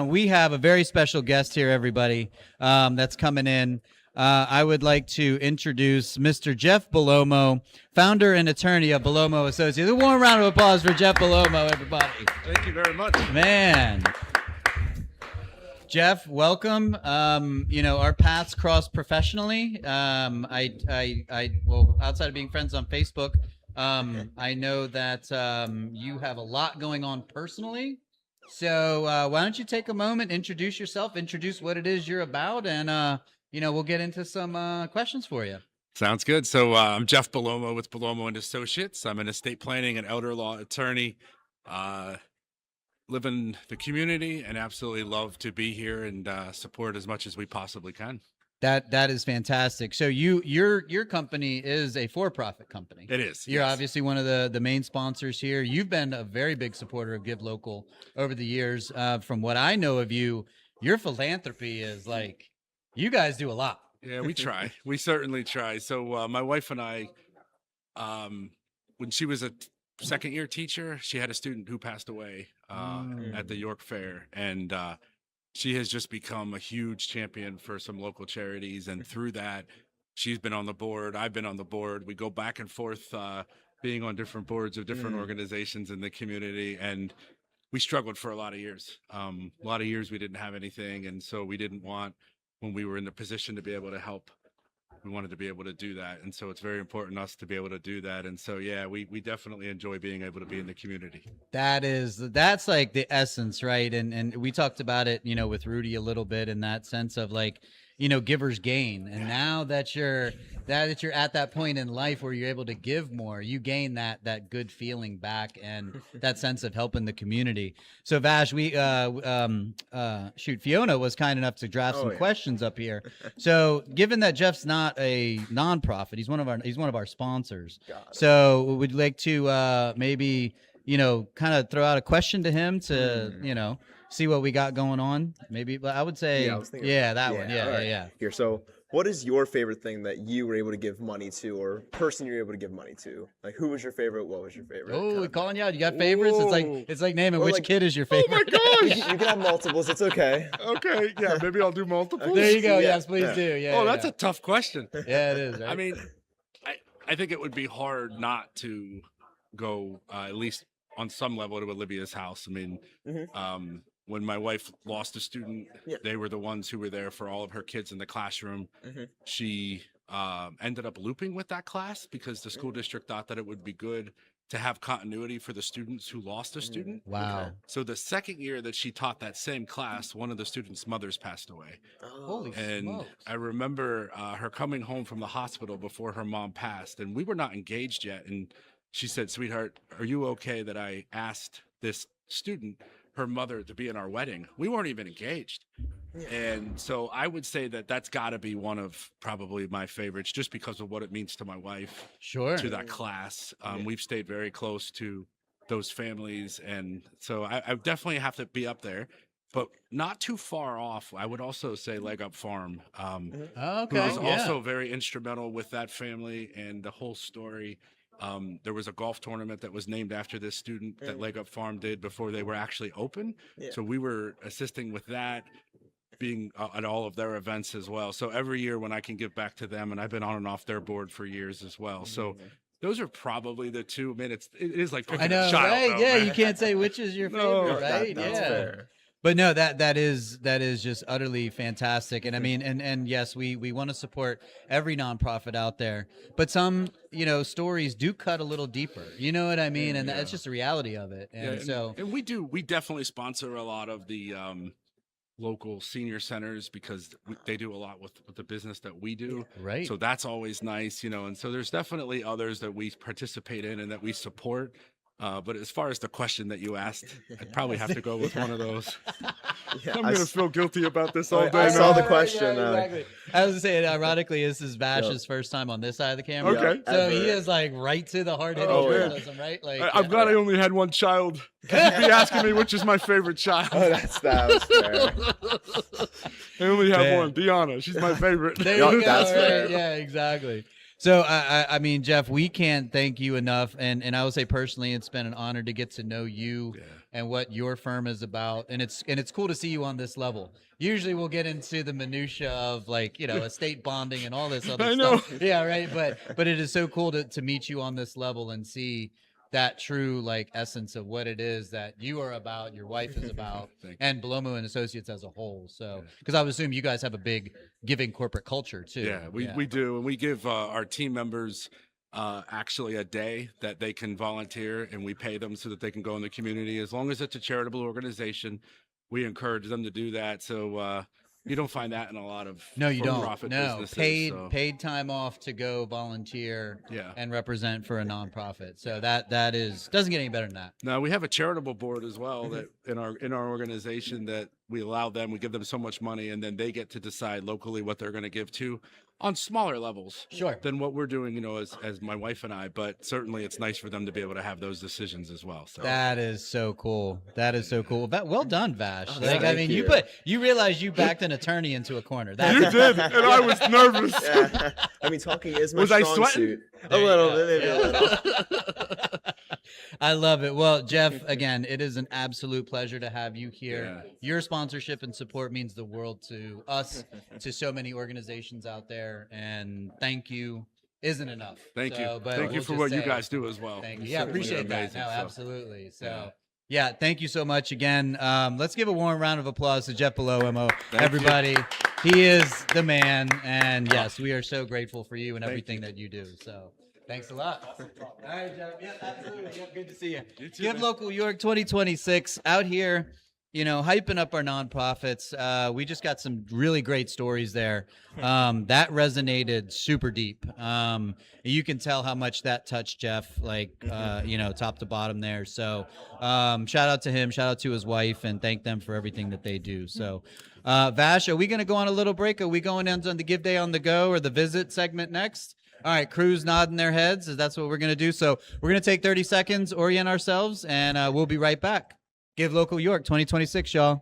We have a very special guest here, everybody, that's coming in. I would like to introduce Mr. Jeff Bellomo, founder and attorney of Bellomo Associates. A warm round of applause for Jeff Bellomo, everybody. Thank you very much. Man. Jeff, welcome. Our paths crossed professionally. Well, outside of being friends on Facebook, I know that you have a lot going on personally. So why don't you take a moment, introduce yourself, introduce what it is you're about, and we'll get into some questions for you. Sounds good. So I'm Jeff Bellomo with Bellomo and Associates. I'm an estate planning and elder law attorney. Live in the community and absolutely love to be here and support as much as we possibly can. That is fantastic. So your company is a for-profit company. It is. You're yes. obviously one of the main sponsors here. You've been a very big supporter of Give Local over the years. From what I know of you, your philanthropy is like, you guys do a lot. Yeah, we try. We certainly try. So my wife and I, when she was a second year teacher, she had a student who passed away at the York Fair, and she has just become a huge champion for some local charities. And through that, she's been on the board. I've been on the board. We go back and forth being on different boards of different organizations in the community. And we struggled for a lot of years. A lot of years we didn't have anything. And so we didn't want, when we were in the position to be able to help, we wanted to be able to do that. And so it's very important to us to be able to do that. And so, yeah, we definitely enjoy being able to be in the community. That's like the essence, right? And we talked about it, with Rudy a little bit in that sense of like, givers gain. And now that you're at that point in life where you're able to give more, you gain that good feeling back and that sense of helping the community. So Vash, Fiona was kind enough to draft some questions up here. So given that Jeff's not a nonprofit, he's one of our sponsors. So we'd like to maybe, kind of throw out a question to him to, see what we got going on. Maybe, but I would say, that one. Yeah. Here, so what is your favorite thing that you were able to give money to, or person you were able to give money to? Like, who was your favorite? What was your favorite? Oh, we're calling you out. You got favorites? It's like naming which kid is your favorite. Oh my gosh! You can have multiples. It's okay. Okay, yeah, maybe I'll do multiples. There you go. Yes, please do. Yeah. Oh, that's a tough question. Yeah, it is. Right? I mean, I think it would be hard not to go at least on some level to Olivia's house. I mean, when my wife lost a student, they were the ones who were there for all of her kids in the classroom. She ended up looping with that class because the school district thought that it would be good to have continuity for the students who lost a student. Wow. So the second year that she taught that same class, one of the students' mothers passed away. Holy and smokes. I remember her coming home from the hospital before her mom passed, and we were not engaged yet. And she said, "Sweetheart, are you okay that I asked this student, her mother, to be in our wedding?" We weren't even engaged. And so I would say that that's got to be one of probably my favorites, just because of what it means to my wife, to that class. We've stayed very close to those families. And so I definitely have to be up there, but not too far off. I would also say Leg Up Farm, who was also very instrumental with that family and the whole story. There was a golf tournament that was named after this student that Leg Up Farm did before they were actually open. So we were assisting with that, being at all of their events as well. So every year when I can give back to them, and I've been on and off their board for years as well. So those are probably the two. I mean, it is like picking a child, right? Though, man. You can't say which is your favorite, right? That's fair. But no, that is just utterly fantastic. And I mean, and yes, we want to support every nonprofit out there, but some, stories do cut a little deeper. You know what I mean? And that's just the reality of it. And we definitely sponsor a lot of the local senior centers because they do a lot with the business that we do. Right. So that's always nice, and so there's definitely others that we participate in and that we support. But as far as the question that you asked, I'd probably have to go with one of those. I'm going to feel guilty about this all day. I saw the question. Exactly. I was going to say, ironically, this is Vash's first time on this side of the camera. Okay. So he is like right to the hard-hitting journalism, right? Like, I'm glad I only had one child. You'd be asking me which is my favorite child. That was fair. I only have one. Deanna. She's my favorite. There you go. That's fair. Yeah, exactly. So, I mean, Jeff, we can't thank you enough. And I would say personally, it's been an honor to get to know you and what your firm is about, and it's cool to see you on this level. Usually we'll get into the minutia of like, you know, estate bonding and all this other I know. stuff. Yeah, right. But it is so cool to meet you on this level and see that true like essence of what it is that you are about, your wife is about, and Bellomo and Associates as a whole. So, because I would assume you guys have a big giving corporate culture too. Yeah, we do, and we give our team members actually a day that they can volunteer, and we pay them so that they can go in the community. As long as it's a charitable organization, we encourage them to do that. So you don't find that in a lot of No, you don't. for-profit No, businesses. paid time off to go volunteer Yeah. and represent for a nonprofit. So that is doesn't get any better than that. Now we have a charitable board as well that in our organization that we allow them. We give them so much money, and then they get to decide locally what they're going to give to on smaller levels Sure. than what we're doing. You know, as my wife and I. But certainly, it's nice for them to be able to have those decisions as well. So That is so cool. That is so cool. Well done, Vash. Oh, Like, I thank mean, you. you realize you backed an attorney into a corner. That's you did, and I was nervous. Yeah. I mean, talking is my Was I strong sweating? suit. A There you little go. bit, maybe a little. I love it. Well, Jeff, again, it is an absolute pleasure to have you here. Yeah. Your sponsorship and support means the world to us, to so many organizations out there, and thank you isn't enough. Thank So, you. but Thank you we'll for just what you say guys do as well. Thank you. You Yeah, certainly are appreciate that. amazing, No, so. absolutely. So. Yeah. Yeah, thank you so much again. Let's give a warm round of applause to Jeff Bellomo, Thank you. everybody. He is the man, and yes, we are so grateful for you and Thank everything that you do. So, thanks a lot. All right, Jeff. Yeah, absolutely. Yeah, good to see you. You too, Give man. Local York 2026 out here, you know, hyping up our nonprofits. We just got some really great stories there. That resonated super deep. You can tell how much that touched Jeff, like, you know, top to bottom there. So shout out to him, shout out to his wife, and thank them for everything that they do. So Vash, are we going to go on a little break? Are we going on the Give Day on the Go or the Visit segment next? All right, crew's nodding their heads. That's what we're going to do. So we're going to take 30 seconds, orient ourselves, and we'll be right back. Give Local York 2026, y'all.